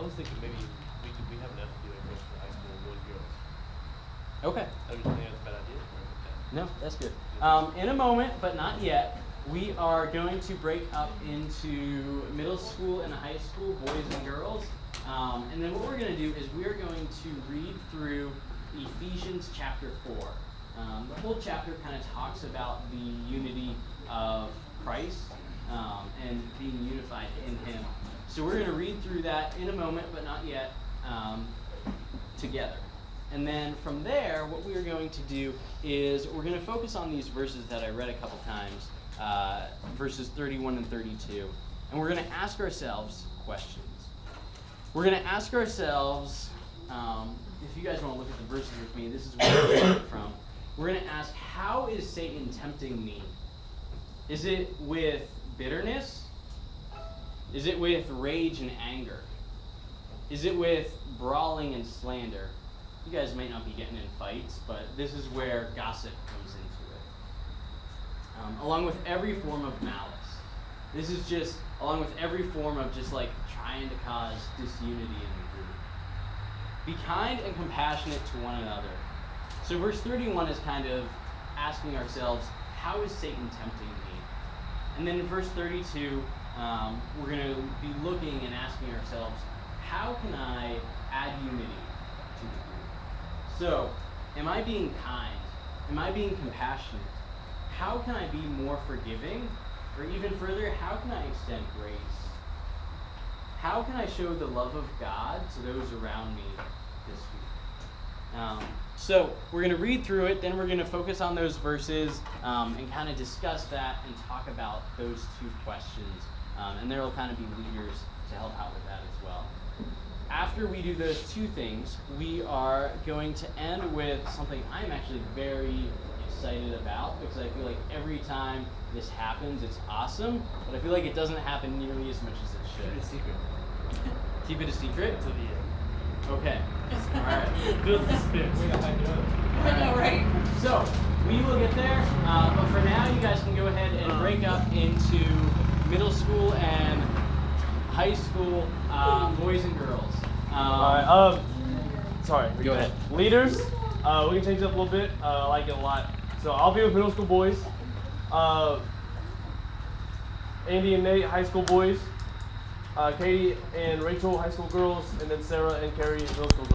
was thinking maybe we have enough to do it for high school boys and girls. Okay. I was just thinking that's a bad idea. No, that's good. In a moment, but not yet, we are going to break up into middle school and high school, boys and girls. And then what we're going to do is we're going to read through Ephesians chapter 4. The whole chapter kind of talks about the unity of Christ and being unified in Him. So we're going to read through that in a moment, but not yet, together. And then from there, what we are going to do is we're going to focus on these verses that I read a couple times, verses 31 and 32. And we're going to ask ourselves questions. We're going to ask ourselves, if you guys want to look at the verses with me, this is where we're getting it from. We're going to ask, how is Satan tempting me? Is it with bitterness? Is it with rage and anger? Is it with brawling and slander? You guys might not be getting in fights, but this is where gossip comes into it. Along with every form of malice. This is just, along with every form of just like trying to cause disunity in the group. Be kind and compassionate to one another. So verse 31 is kind of asking ourselves, how is Satan tempting me? And then in verse 32, we're going to be looking and asking ourselves, how can I add unity to the group? So, am I being kind? Am I being compassionate? How can I be more forgiving? Or even further, how can I extend grace? How can I show the love of God to those around me this week? So we're going to read through it, then we're going to focus on those verses and kind of discuss that and talk about those two questions. And there will kind of be leaders to help out with that as well. After we do those two things, we are going to end with something I'm actually very excited about, because I feel like every time this happens, it's awesome, but I feel like it doesn't happen nearly as much as it should. Keep it a secret. Keep it a secret? Until the end. Okay. All right. Build suspense. Way to hype it up. I know, right? So, we will get there, but for now, you guys can go ahead and break up into middle school and high school, boys and girls. All right. Sorry. Go ahead. Leaders. We can change it up a little bit. I like it a lot. So I'll be with middle school boys. Andy and Nate, high school boys. Katie and Rachel, high school girls, and then Sarah and Carrie, middle school girls.